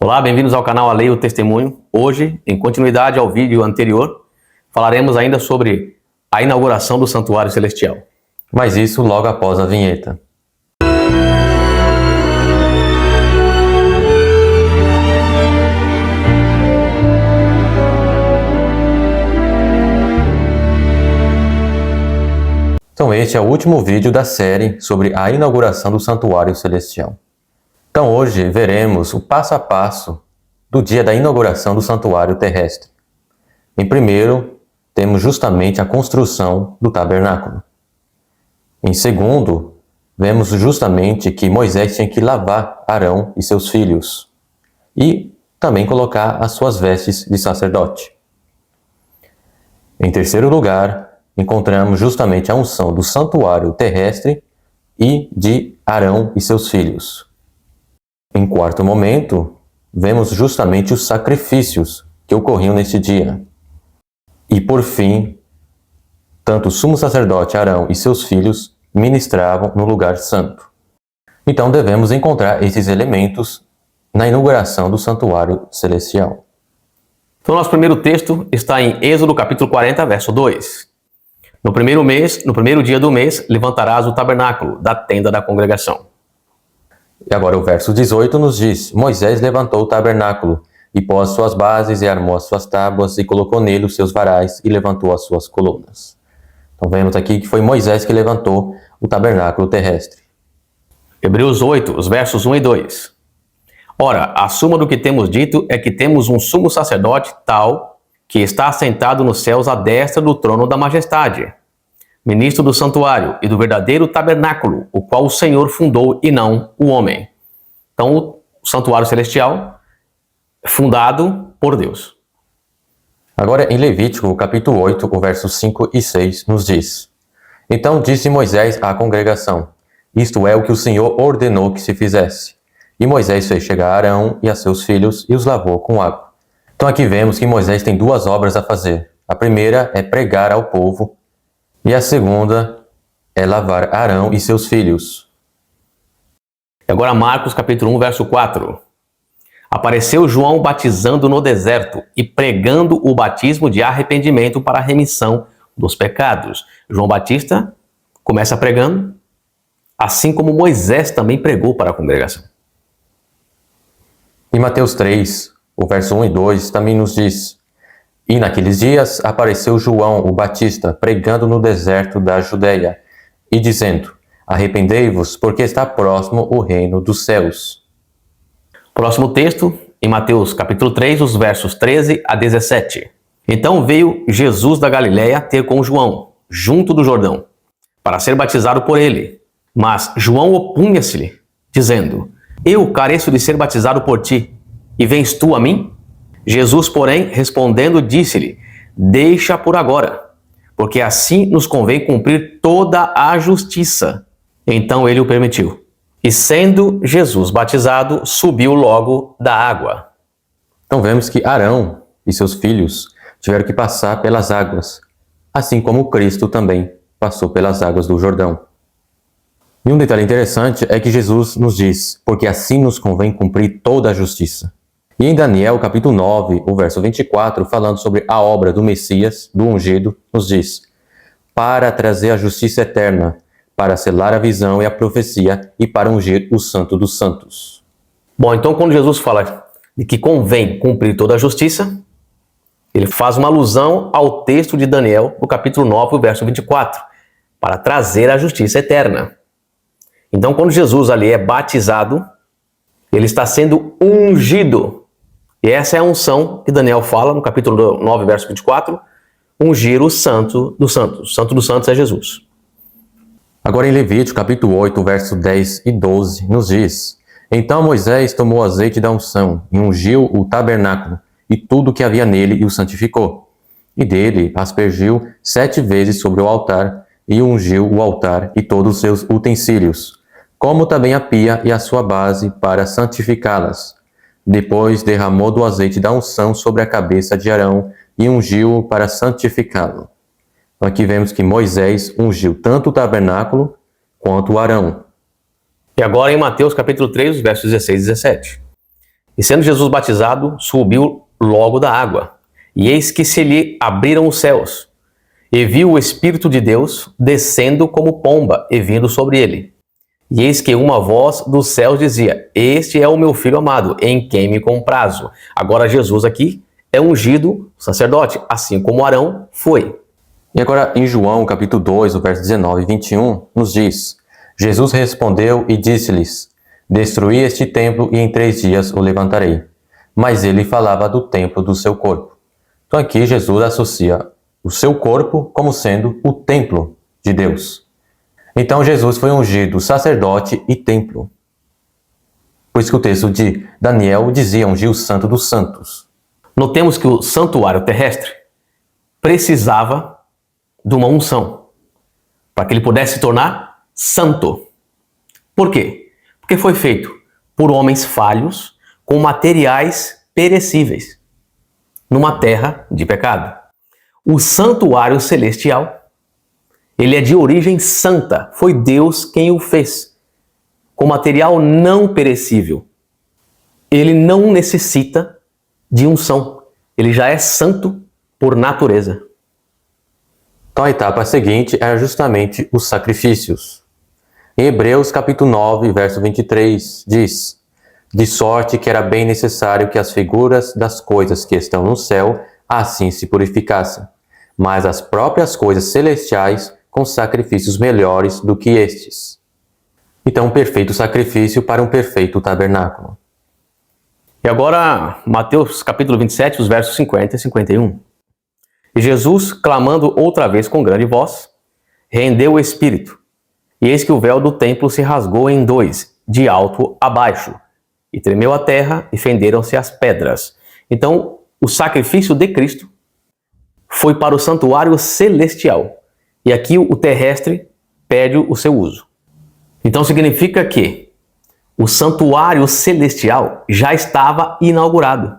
Olá, bem-vindos ao canal A Lei e o Testemunho. Hoje, em continuidade ao vídeo anterior, falaremos ainda sobre a inauguração do Santuário Celestial. Mas isso logo após a vinheta. Então este é o último vídeo da série sobre a inauguração do Santuário Celestial. Então hoje veremos o passo a passo do dia da inauguração do Santuário Terrestre. Em primeiro, temos justamente a construção do tabernáculo. Em segundo, vemos justamente que Moisés tinha que lavar Arão e seus filhos e também colocar as suas vestes de sacerdote. Em terceiro lugar, encontramos justamente a unção do santuário terrestre e de Arão e seus filhos. Em quarto momento, vemos justamente os sacrifícios que ocorriam neste dia. E por fim, tanto o sumo sacerdote Arão e seus filhos ministravam no lugar santo. Então devemos encontrar esses elementos na inauguração do santuário celestial. Então, nosso primeiro texto está em Êxodo capítulo 40, verso 2. No primeiro dia do mês, levantarás o tabernáculo da tenda da congregação. E agora o verso 18 nos diz: Moisés levantou o tabernáculo, e pôs suas bases, e armou as suas tábuas, e colocou nele os seus varais, e levantou as suas colunas. Então vemos aqui que foi Moisés que levantou o tabernáculo terrestre. Hebreus 8, os versos 1 e 2. Ora, a suma do que temos dito é que temos um sumo sacerdote tal que está assentado nos céus à destra do trono da majestade, ministro do santuário e do verdadeiro tabernáculo, o qual o Senhor fundou e não o homem. Então, o santuário celestial é fundado por Deus. Agora, em Levítico, capítulo 8, o versos 5 e 6, nos diz: Então disse Moisés à congregação: Isto é o que o Senhor ordenou que se fizesse. E Moisés fez chegar Arão e a seus filhos e os lavou com água. Então aqui vemos que Moisés tem duas obras a fazer. A primeira é pregar ao povo e a segunda é lavar Arão e seus filhos. Agora Marcos capítulo 1, verso 4. Apareceu João batizando no deserto e pregando o batismo de arrependimento para a remissão dos pecados. João Batista começa pregando, assim como Moisés também pregou para a congregação. Em Mateus 3, o verso 1 e 2 também nos diz: E naqueles dias apareceu João o Batista pregando no deserto da Judeia e dizendo: Arrependei-vos, porque está próximo o reino dos céus. Próximo texto, em Mateus capítulo 3, os versos 13 a 17. Então veio Jesus da Galiléia ter com João, junto do Jordão, para ser batizado por ele. Mas João opunha-se-lhe, dizendo: Eu careço de ser batizado por ti, e vens tu a mim? Jesus, porém, respondendo, disse-lhe: Deixa por agora, porque assim nos convém cumprir toda a justiça. Então ele o permitiu. E sendo Jesus batizado, subiu logo da água. Então vemos que Arão e seus filhos tiveram que passar pelas águas, assim como Cristo também passou pelas águas do Jordão. E um detalhe interessante é que Jesus nos diz: Porque assim nos convém cumprir toda a justiça. E em Daniel, capítulo 9, o verso 24, falando sobre a obra do Messias, do ungido, nos diz: Para trazer a justiça eterna, para selar a visão e a profecia e para ungir o Santo dos Santos. Bom, então quando Jesus fala de que convém cumprir toda a justiça, ele faz uma alusão ao texto de Daniel, no capítulo 9, o verso 24, para trazer a justiça eterna. Então quando Jesus ali é batizado, ele está sendo ungido. E essa é a unção que Daniel fala no capítulo 9, verso 24, ungir o Santo dos Santos. O Santo dos Santos é Jesus. Agora em Levítico, capítulo 8, verso 10 e 12, nos diz: Então Moisés tomou o azeite da unção e ungiu o tabernáculo e tudo que havia nele e o santificou. E dele aspergiu 7 vezes sobre o altar e ungiu o altar e todos os seus utensílios, como também a pia e a sua base para santificá-las. Depois derramou do azeite da unção sobre a cabeça de Arão e ungiu-o para santificá-lo. Aqui vemos que Moisés ungiu tanto o tabernáculo quanto o Arão. E agora em Mateus capítulo 3, versos 16 e 17. E sendo Jesus batizado, subiu logo da água. E eis que se lhe abriram os céus, e viu o Espírito de Deus descendo como pomba e vindo sobre ele. E eis que uma voz dos céus dizia: Este é o meu Filho amado, em quem me comprazo. Agora Jesus aqui é ungido sacerdote, assim como Arão foi. E agora em João capítulo 2, o verso 19 e 21, nos diz: Jesus respondeu e disse-lhes: Destruí este templo e em 3 dias o levantarei. Mas ele falava do templo do seu corpo. Então aqui Jesus associa o seu corpo como sendo o templo de Deus. Então Jesus foi ungido sacerdote e templo. Por isso que o texto de Daniel dizia ungir o santo dos santos. Notemos que o santuário terrestre precisava de uma unção para que ele pudesse se tornar santo. Por quê? Porque foi feito por homens falhos com materiais perecíveis numa terra de pecado. O santuário celestial, ele é de origem santa, foi Deus quem o fez, com material não perecível. Ele não necessita de unção, ele já é santo por natureza. Então a etapa seguinte era justamente os sacrifícios. Em Hebreus capítulo 9, verso 23, diz: De sorte que era bem necessário que as figuras das coisas que estão no céu assim se purificassem, mas as próprias coisas celestiais com sacrifícios melhores do que estes. Então, um perfeito sacrifício para um perfeito tabernáculo. E agora, Mateus capítulo 27, os versos 50 e 51. E Jesus, clamando outra vez com grande voz, rendeu o espírito. E eis que o véu do templo se rasgou em 2, de alto a baixo, e tremeu a terra e fenderam-se as pedras. Então, o sacrifício de Cristo foi para o santuário celestial. E aqui o terrestre perde o seu uso. Então significa que o santuário celestial já estava inaugurado.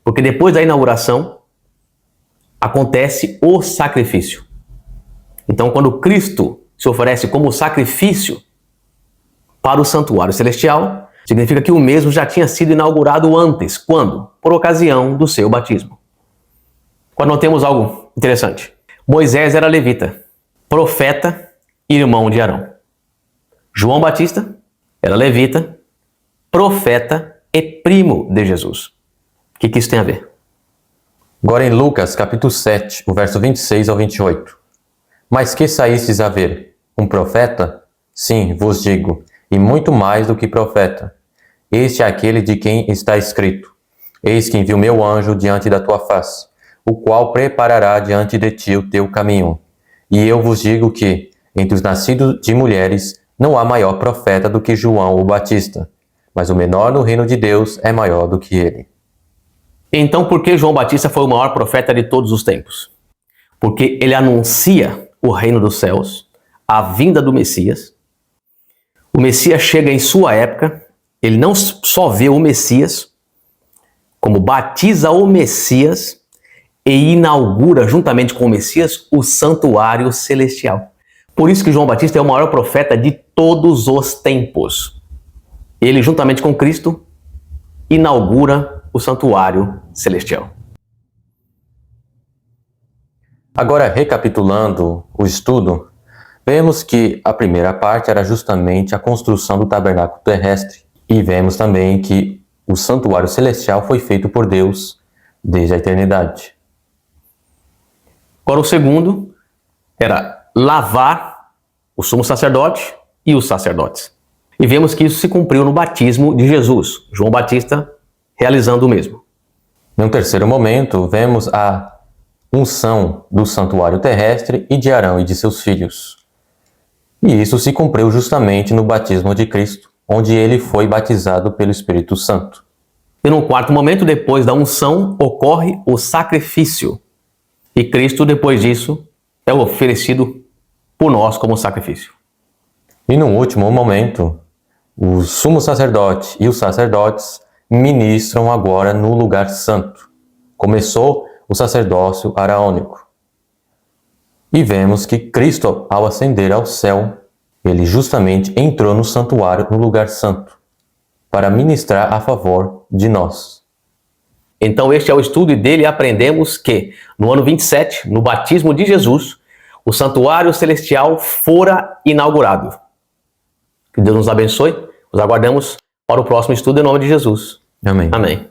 Porque depois da inauguração, acontece o sacrifício. Então, quando Cristo se oferece como sacrifício para o santuário celestial, significa que o mesmo já tinha sido inaugurado antes. Quando? Por ocasião do seu batismo. Quando notemos algo interessante. Moisés era levita, profeta e irmão de Arão. João Batista era levita, profeta e primo de Jesus. O que isso tem a ver? Agora em Lucas capítulo 7, o verso 26 ao 28. Mas que saístes a ver? Um profeta? Sim, vos digo, e muito mais do que profeta. Este é aquele de quem está escrito: Eis que envio meu anjo diante da tua face, o qual preparará diante de ti o teu caminho. E eu vos digo que, entre os nascidos de mulheres, não há maior profeta do que João o Batista, mas o menor no reino de Deus é maior do que ele. Então, por que João Batista foi o maior profeta de todos os tempos? Porque ele anuncia o reino dos céus, a vinda do Messias. O Messias chega em sua época, ele não só vê o Messias, como batiza o Messias e inaugura, juntamente com o Messias, o santuário celestial. Por isso que João Batista é o maior profeta de todos os tempos. Ele, juntamente com Cristo, inaugura o santuário celestial. Agora, recapitulando o estudo, vemos que a primeira parte era justamente a construção do tabernáculo terrestre. E vemos também que o santuário celestial foi feito por Deus desde a eternidade. Agora, o segundo era lavar o sumo sacerdote e os sacerdotes. E vemos que isso se cumpriu no batismo de Jesus, João Batista realizando o mesmo. Num terceiro momento, vemos a unção do santuário terrestre e de Arão e de seus filhos. E isso se cumpriu justamente no batismo de Cristo, onde ele foi batizado pelo Espírito Santo. E no quarto momento, depois da unção, ocorre o sacrifício. E Cristo, depois disso, é oferecido por nós como sacrifício. E no último momento, o sumo sacerdote e os sacerdotes ministram agora no lugar santo. Começou o sacerdócio araônico. E vemos que Cristo, ao ascender ao céu, ele justamente entrou no santuário, no lugar santo. para ministrar a favor de nós. Então este é o estudo e dele aprendemos que, no ano 27, no batismo de Jesus, o santuário celestial fora inaugurado. Que Deus nos abençoe. Nos aguardamos para o próximo estudo em nome de Jesus. Amém. Amém.